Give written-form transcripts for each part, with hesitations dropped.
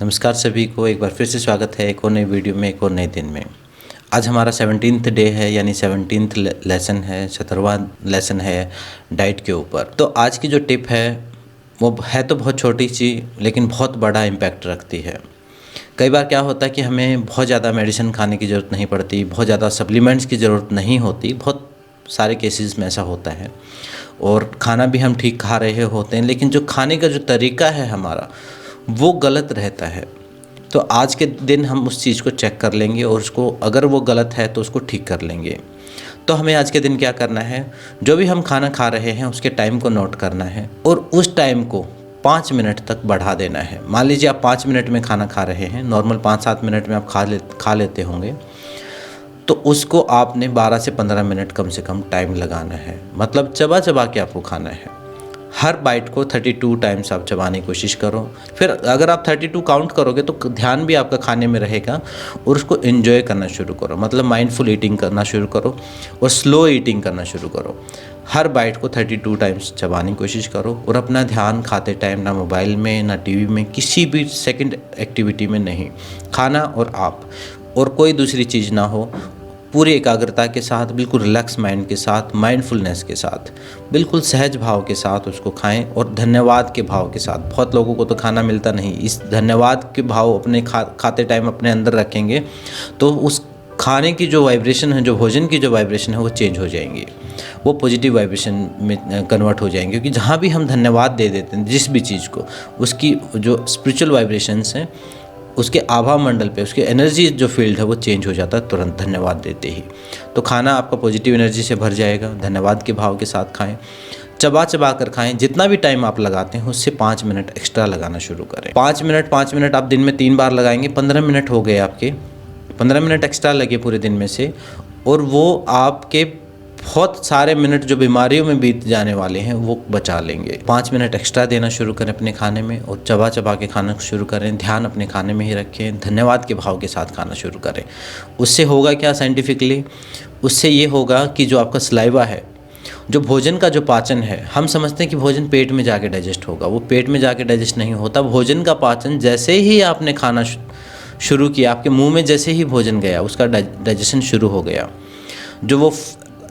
नमस्कार सभी को, एक बार फिर से स्वागत है एक और नई वीडियो में, एक और नए दिन में। आज हमारा 17th डे है, यानी 17th लेसन है, 17वां लेसन है डाइट के ऊपर। तो आज की जो टिप है वो है तो बहुत छोटी सी, लेकिन बहुत बड़ा इम्पैक्ट रखती है। कई बार क्या होता है कि हमें बहुत ज़्यादा मेडिसिन खाने की ज़रूरत नहीं पड़ती, बहुत ज़्यादा सप्लीमेंट्स की ज़रूरत नहीं होती, बहुत सारे केसेस में ऐसा होता है। और खाना भी हम ठीक खा रहे होते हैं, लेकिन जो खाने का जो तरीका है हमारा वो गलत रहता है। तो आज के दिन हम उस चीज़ को चेक कर लेंगे और उसको, अगर वो गलत है तो उसको ठीक कर लेंगे। तो हमें आज के दिन क्या करना है, जो भी हम खाना खा रहे हैं उसके टाइम को नोट करना है और उस टाइम को 5 मिनट तक बढ़ा देना है। मान लीजिए आप 5 मिनट में खाना खा रहे हैं, नॉर्मल 5-7 मिनट में आप खा लेते होंगे, तो उसको आपने 12 से 15 मिनट कम से कम टाइम लगाना है। मतलब चबा चबा के आपको खाना है। हर बाइट को 32 टाइम्स आप चबाने की कोशिश करो। फिर अगर आप 32 काउंट करोगे तो ध्यान भी आपका खाने में रहेगा और उसको एंजॉय करना शुरू करो। मतलब माइंडफुल ईटिंग करना शुरू करो और स्लो ईटिंग करना शुरू करो। हर बाइट को 32 टाइम्स चबाने की कोशिश करो और अपना ध्यान खाते टाइम ना मोबाइल में, ना टीवी में, किसी भी सेकंड एक्टिविटी में नहीं। खाना और आप और कोई दूसरी चीज़ ना हो, पूरी एकाग्रता के साथ, बिल्कुल रिलैक्स माइंड के साथ, माइंडफुलनेस के साथ, बिल्कुल सहज भाव के साथ उसको खाएं और धन्यवाद के भाव के साथ। बहुत लोगों को तो खाना मिलता नहीं, इस धन्यवाद के भाव अपने खाते टाइम अपने अंदर रखेंगे तो उस खाने की जो वाइब्रेशन है, जो भोजन की जो वाइब्रेशन है वो चेंज हो जाएंगी, वो पॉजिटिव वाइब्रेशन में कन्वर्ट हो जाएंगे। क्योंकि जहाँ भी हम धन्यवाद दे देते हैं जिस भी चीज़ को, उसकी जो स्पिरिचुअल वाइब्रेशंस हैं, उसके आभा मंडल पे, उसके एनर्जी जो फील्ड है वो चेंज हो जाता है तुरंत धन्यवाद देते ही। तो खाना आपका पॉजिटिव एनर्जी से भर जाएगा। धन्यवाद के भाव के साथ खाएं, चबा चबा कर खाएं। जितना भी टाइम आप लगाते हैं उससे 5 मिनट एक्स्ट्रा लगाना शुरू करें। 5 मिनट आप दिन में 3 बार लगाएंगे, 15 मिनट हो गए आपके। 15 मिनट एक्स्ट्रा लगे पूरे दिन में से, और वो आपके बहुत सारे मिनट जो बीमारियों में बीत जाने वाले हैं वो बचा लेंगे। 5 मिनट एक्स्ट्रा देना शुरू करें अपने खाने में और चबा चबा के खाना शुरू करें। ध्यान अपने खाने में ही रखें, धन्यवाद के भाव के साथ खाना शुरू करें। उससे होगा क्या साइंटिफिकली, उससे ये होगा कि जो आपका सलाइवा है, जो भोजन का जो पाचन है, हम समझते हैं कि भोजन पेट में जाके डाइजेस्ट होगा, वो पेट में जाके डाइजेस्ट नहीं होता। भोजन का पाचन जैसे ही आपने खाना शुरू किया, आपके मुँह में जैसे ही भोजन गया, उसका डाइजेशन शुरू हो गया।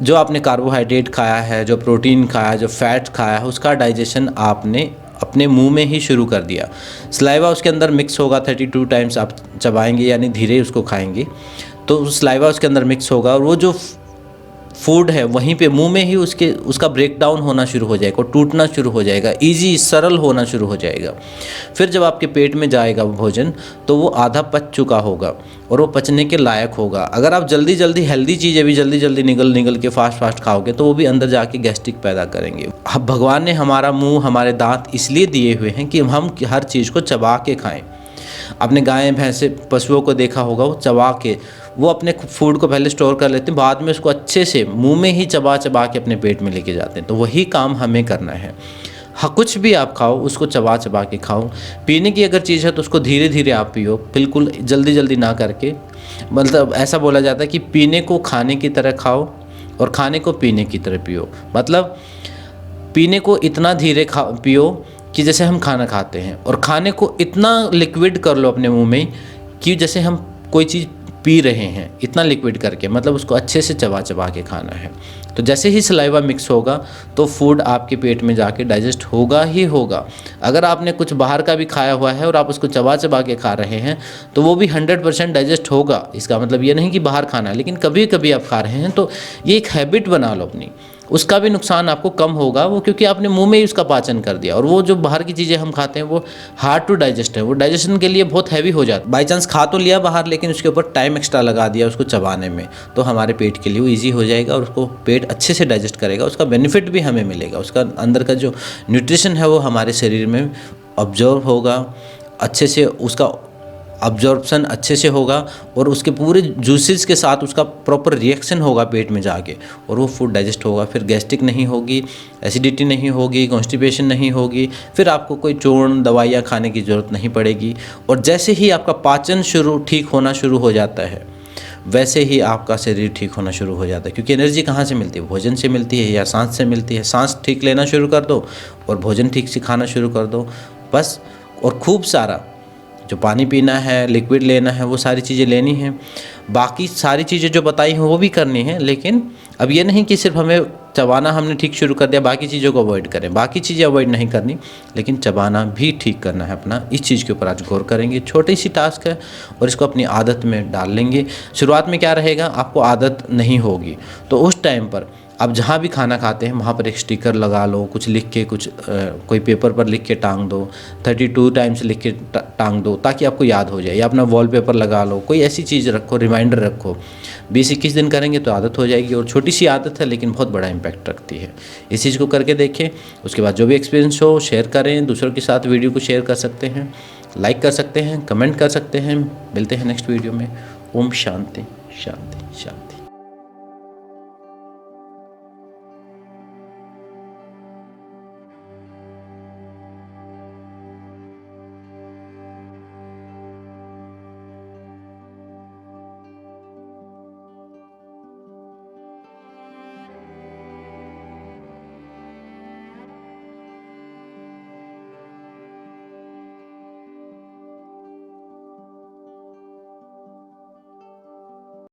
जो आपने कार्बोहाइड्रेट खाया है, जो प्रोटीन खाया, जो फैट खाया है, उसका डाइजेशन आपने अपने मुंह में ही शुरू कर दिया। सलाइवा उसके अंदर मिक्स होगा, 32 टाइम्स आप चबाएंगे, यानी धीरे उसको खाएंगे तो सलाइवा उसके अंदर मिक्स होगा और वो जो फूड है वहीं पे मुंह में ही उसका ब्रेक डाउन होना शुरू हो जाएगा, टूटना शुरू हो जाएगा, इजी सरल होना शुरू हो जाएगा। फिर जब आपके पेट में जाएगा वो भोजन तो वो आधा पच चुका होगा और वो पचने के लायक होगा। अगर आप जल्दी जल्दी हेल्दी चीज़ें भी जल्दी निगल के फास्ट खाओगे तो वो भी अंदर जाके गैस्ट्रिक पैदा करेंगे। अब भगवान ने हमारा मुँह, हमारे दांत इसलिए दिए हुए हैं कि हम हर चीज़ को चबा के खाएँ। आपने गाय भैंसे पशुओं को देखा होगा, वो चबा के वो अपने फूड को पहले स्टोर कर लेते हैं, बाद में उसको अच्छे से मुंह में ही चबा के अपने पेट में लेके जाते हैं। तो वही काम हमें करना है। हाँ, कुछ भी आप खाओ उसको चबा के खाओ। पीने की अगर चीज़ है तो उसको धीरे धीरे आप पियो, बिल्कुल जल्दी ना करके। मतलब ऐसा बोला जाता है कि पीने को खाने की तरह खाओ और खाने को पीने की तरह पियो। मतलब पीने को इतना धीरे पियो कि जैसे हम खाना खाते हैं, और खाने को इतना लिक्विड कर लो अपने मुंह में कि जैसे हम कोई चीज़ पी रहे हैं, इतना लिक्विड करके। मतलब उसको अच्छे से चबा के खाना है। तो जैसे ही सलाइवा मिक्स होगा तो फूड आपके पेट में जाके डाइजेस्ट होगा ही होगा। अगर आपने कुछ बाहर का भी खाया हुआ है और आप उसको चबा के खा रहे हैं तो वो भी 100% डाइजेस्ट होगा। इसका मतलब ये नहीं कि बाहर खाना है, लेकिन कभी कभी आप खा रहे हैं तो ये एक हैबिट बना लो अपनी, उसका भी नुकसान आपको कम होगा वो, क्योंकि आपने मुंह में ही उसका पाचन कर दिया। और वो जो बाहर की चीज़ें हम खाते हैं वो हार्ड टू डाइजेस्ट है, वो डाइजेशन के लिए बहुत हैवी हो जाता है। बाई चांस खा तो लिया बाहर, लेकिन उसके ऊपर टाइम एक्स्ट्रा लगा दिया उसको चबाने में, तो हमारे पेट के लिए वो ईजी हो जाएगा और उसको पेट अच्छे से डाइजेस्ट करेगा। उसका बेनिफिट भी हमें मिलेगा, उसका अंदर का जो न्यूट्रिशन है वो हमारे शरीर में ऑब्जर्व होगा अच्छे से, उसका अब्जॉर्प्शन अच्छे से होगा और उसके पूरे जूसेस के साथ उसका प्रॉपर रिएक्शन होगा पेट में जाके, और वो फूड डाइजेस्ट होगा। फिर गैस्ट्रिक नहीं होगी, एसिडिटी नहीं होगी, कॉन्स्टिपेशन नहीं होगी, फिर आपको कोई चूर्ण दवाइयाँ खाने की ज़रूरत नहीं पड़ेगी। और जैसे ही आपका पाचन ठीक होना शुरू हो जाता है, वैसे ही आपका शरीर ठीक होना शुरू हो जाता है। क्योंकि एनर्जी कहाँ से मिलती है? भोजन से मिलती है या सांस से मिलती है। सांस ठीक लेना शुरू कर दो और भोजन ठीक से खाना शुरू कर दो बस। और खूब सारा जो पानी पीना है, लिक्विड लेना है, वो सारी चीज़ें लेनी हैं। बाकी सारी चीज़ें जो बताई हैं वो भी करनी है, लेकिन अब ये नहीं कि सिर्फ हमें चबाना हमने ठीक शुरू कर दिया, बाकी चीज़ों को अवॉइड करें। बाकी चीज़ें अवॉइड नहीं करनी, लेकिन चबाना भी ठीक करना है अपना। इस चीज़ के ऊपर आज गौर करेंगे। छोटी सी टास्क है और इसको अपनी आदत में डाल लेंगे। शुरुआत में क्या रहेगा, आपको आदत नहीं होगी, तो उस टाइम पर आप जहाँ भी खाना खाते हैं वहाँ पर एक स्टिकर लगा लो, कुछ लिख के, कोई पेपर पर लिख के टांग दो, 32 टाइम्स लिख के टांग दो, ताकि आपको याद हो जाए। या अपना वॉलपेपर लगा लो, कोई ऐसी चीज़ रखो, रिमाइंडर रखो। 20-21 दिन करेंगे तो आदत हो जाएगी, और छोटी सी आदत है लेकिन बहुत बड़ा इम्पैक्ट रखती है। इस चीज़ को करके देखें, उसके बाद जो भी एक्सपीरियंस हो शेयर करें, दूसरों के साथ वीडियो को शेयर कर सकते हैं, लाइक कर सकते हैं, कमेंट कर सकते हैं। मिलते हैं नेक्स्ट वीडियो में। ओम शांति शांति शांति।